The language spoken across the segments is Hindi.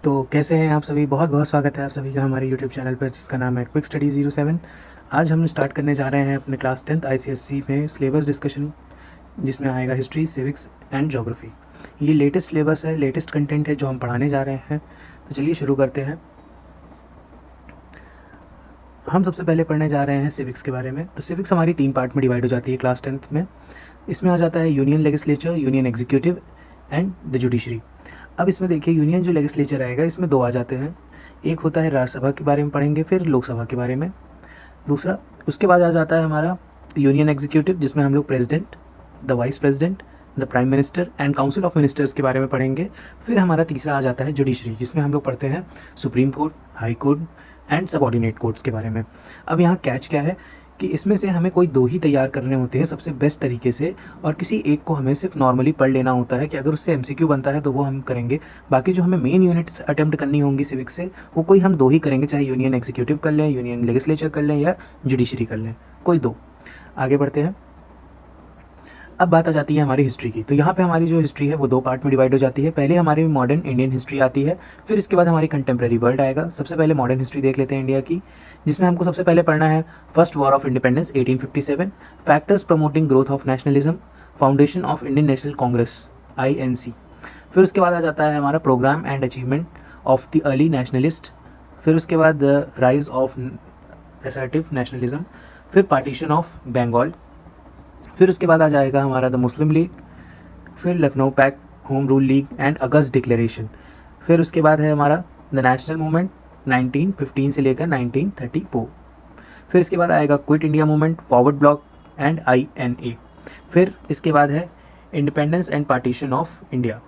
तो कैसे हैं आप सभी। बहुत बहुत स्वागत है आप सभी का हमारे यूट्यूब चैनल पर जिसका नाम है क्विक स्टडी 07। आज हम स्टार्ट करने जा रहे हैं अपने क्लास 10th ICSE में सिलेबस डिस्कशन, जिसमें आएगा हिस्ट्री, सिविक्स एंड ज्योग्राफी। ये लेटेस्ट सिलेबस है, लेटेस्ट कंटेंट है जो हम पढ़ाने जा रहे हैं। तो चलिए शुरू करते हैं। हम सबसे पहले पढ़ने जा रहे हैं सिविक्स के बारे में। तो सिविक्स हमारी 3 पार्ट में डिवाइड हो जाती है क्लास 10th में। इसमें आ जाता है union legislature, union executive and the judiciary. अब इसमें देखिए यूनियन जो लेजिस्लेचर आएगा इसमें 2 आ जाते हैं। एक होता है राज्यसभा के बारे में पढ़ेंगे, फिर लोकसभा के बारे में दूसरा। उसके बाद आ जाता है हमारा यूनियन एग्जीक्यूटिव, जिसमें हम लोग president, the vice president, the prime minister and council of ministers के बारे में पढ़ेंगे। फिर हमारा तीसरा आ जाता है जुडिशरी, जिसमें हम लोग पढ़ते हैं supreme court, high court and subordinate courts के बारे में। अब यहाँ कैच क्या है कि इसमें से हमें कोई 2 ही तैयार करने होते हैं सबसे बेस्ट तरीके से, और किसी एक को हमें सिर्फ नॉर्मली पढ़ लेना होता है कि अगर उससे MCQ बनता है तो वो हम करेंगे। बाकी जो हमें मेन यूनिट्स अटेम्प्ट करनी होंगी सिविक्स से, वो कोई हम 2 ही करेंगे, चाहे यूनियन एग्जीक्यूटिव कर लें, यूनियन लेजिस्लेचर कर लें या जुडिशरी कर लें, कोई 2। आगे बढ़ते हैं। अब बात आ जाती है हमारी हिस्ट्री की। तो यहाँ पे हमारी जो हिस्ट्री है वो 2 पार्ट में डिवाइड हो जाती है। पहले हमारी मॉडर्न इंडियन हिस्ट्री आती है, फिर इसके बाद हमारी कंटेम्प्रेरी वर्ल्ड आएगा। सबसे पहले मॉडर्न हिस्ट्री देख लेते हैं इंडिया की, जिसमें हमको सबसे पहले पढ़ना है first war of independence 1857, factors promoting growth of nationalism, foundation of Indian National Congress INC। फिर उसके बाद आ जाता है हमारा programme and achievement of the early nationalist. फिर उसके बाद the rise of assertive nationalism, फिर पार्टीशन ऑफ बंगाल। फिर उसके बाद आ जाएगा हमारा द मुस्लिम लीग, फिर Lucknow pact, home rule league and August declaration. फिर उसके बाद है हमारा द नेशनल मूवमेंट 1915 से लेकर 1934। फिर इसके बाद आएगा quit India movement, forward block and INA। फिर इसके बाद है independence and partition of India.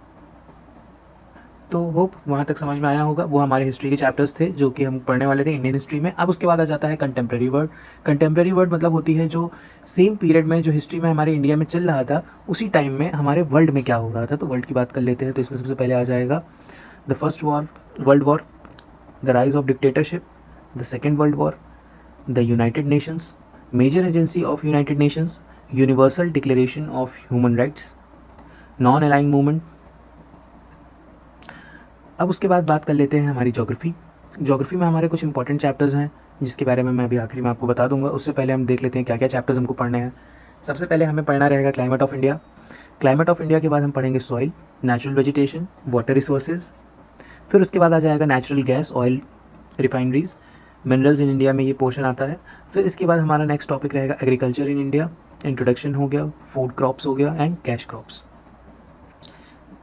तो होप वहाँ तक समझ में आया होगा। वो हमारे हिस्ट्री के चैप्टर्स थे जो कि हम पढ़ने वाले थे इंडियन हिस्ट्री में। अब उसके बाद आ जाता है कंटेम्प्रेरी वर्ड। कंटेम्प्रेरी वर्ड मतलब होती है जो सेम पीरियड में जो हिस्ट्री में हमारे इंडिया में चल रहा था, उसी टाइम में हमारे वर्ल्ड में क्या हो रहा था। तो वर्ल्ड की बात कर लेते हैं। तो इसमें सबसे पहले आ जाएगा the first world war, the rise of dictatorship, the second world war, the United Nations, major agency of United Nations, universal declaration of human rights, non aligning movement. अब उसके बाद बात कर लेते हैं हमारी ज्योग्राफी। ज्योग्राफी में हमारे कुछ इंपॉर्टेंट चैप्टर्स हैं जिसके बारे में मैं अभी आखिरी में आपको बता दूंगा। उससे पहले हम देख लेते हैं क्या क्या चैप्टर्स हमको पढ़ने हैं। सबसे पहले हमें पढ़ना रहेगा climate of India. Climate of India के बाद हम पढ़ेंगे soil, natural vegetation, water resources. फिर उसके बाद आ जाएगा natural gas, oil, refineries, minerals in India में ये पोर्शन आता है। फिर इसके बाद हमारा नेक्स्ट टॉपिक रहेगा एग्रीकल्चर इन इंडिया, इंट्रोडक्शन हो गया, फूड क्रॉप्स हो गया एंड कैश क्रॉप्स।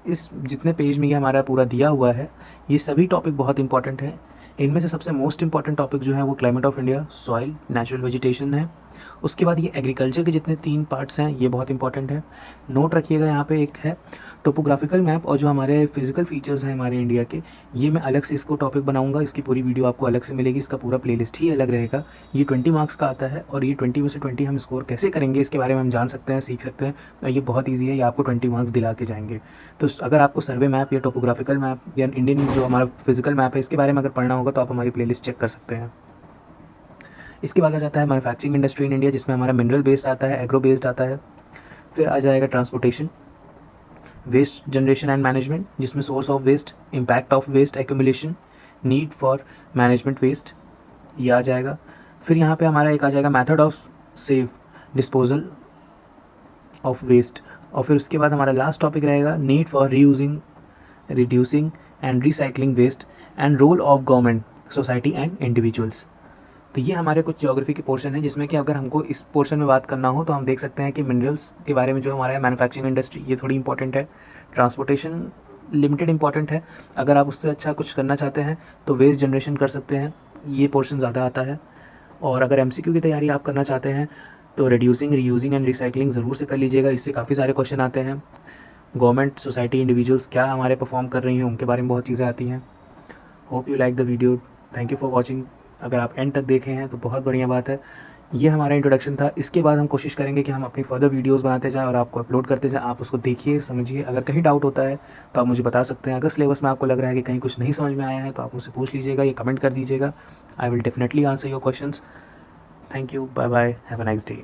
इस जितने पेज में ये हमारा पूरा दिया हुआ है, ये सभी टॉपिक बहुत इंपॉर्टेंट हैं। इनमें से सबसे मोस्ट इंपॉर्टेंट टॉपिक जो है वो climate of India, soil, natural vegetation है। उसके बाद ये एग्रीकल्चर के जितने 3 पार्ट्स हैं ये बहुत इंपॉर्टेंट है। नोट रखिएगा, यहाँ पे एक है टोपोग्राफिकल मैप, और जो हमारे फिजिकल फीचर्स हैं हमारे इंडिया के, ये मैं अलग से इसको टॉपिक बनाऊंगा। इसकी पूरी वीडियो आपको अलग से मिलेगी, इसका पूरा प्लेलिस्ट ही अलग रहेगा। ये 20 मार्क्स का आता है, और ये 20 में से 20 हम स्कोर कैसे करेंगे इसके बारे में हम जान सकते हैं, सीख सकते हैं। ये बहुत ईजी है, ये आपको 20 मार्क्स दिला के जाएंगे। तो अगर आपको सर्वे मैप या टोपोग्राफिकल मैप या इंडियन जो हमारा फिजिकल मैप है इसके बारे में अगर पढ़ना होगा तो आप हमारी प्लेलिस्ट चेक कर सकते हैं। इसके बाद आ जाता है मैन्युफैक्चरिंग इंडस्ट्री इन इंडिया, जिसमें हमारा मिनरल बेस्ड आता है, एग्रो बेस्ड आता है। फिर आ जाएगा transportation, waste generation and management, जिसमें source of waste, impact of waste accumulation, need for management waste, ये आ जाएगा। फिर यहाँ पे हमारा एक आ जाएगा method of safe disposal of waste. और फिर उसके बाद हमारा लास्ट टॉपिक रहेगा need for reusing, reducing and recycling waste and role of government, society and individuals. तो ये हमारे कुछ ज्योग्राफी के पोर्शन है, जिसमें कि अगर हमको इस पोर्शन में बात करना हो तो हम देख सकते हैं कि मिनरल्स के बारे में जो हमारा है, मैन्युफैक्चरिंग इंडस्ट्री, ये थोड़ी इंपॉर्टेंट है। ट्रांसपोर्टेशन लिमिटेड इंपॉर्टेंट है। अगर आप उससे अच्छा कुछ करना चाहते हैं तो वेस्ट जनरेशन कर सकते हैं, ये पोर्शन ज़्यादा आता है। और अगर MCQ की तैयारी आप करना चाहते हैं तो रिड्यूसिंग, रीयूजिंग एंड रिसाइकलिंग ज़रूर से कर लीजिएगा, इससे काफ़ी सारे क्वेश्चन आते हैं। गवर्नमेंट, सोसाइटी, इंडिविजुअल्स क्या हमारे परफॉर्म कर रही हैं उनके बारे में बहुत चीज़ें आती हैं। Hope you like the video, thank you for watching. अगर आप एंड तक देखे हैं तो बहुत बढ़िया बात है। ये हमारा इंट्रोडक्शन था। इसके बाद हम कोशिश करेंगे कि हम अपनी फर्दर वीडियोस बनाते जाएं और आपको अपलोड करते जाएं। आप उसको देखिए, समझिए। अगर कहीं डाउट होता है तो आप मुझे बता सकते हैं। अगर सिलेबस में आपको लग रहा है कि कहीं कुछ नहीं समझ में आया है तो आप मुझसे पूछ लीजिएगा या कमेंट कर दीजिएगा। I will definitely answer your questions. Thank you, bye bye, have a nice day.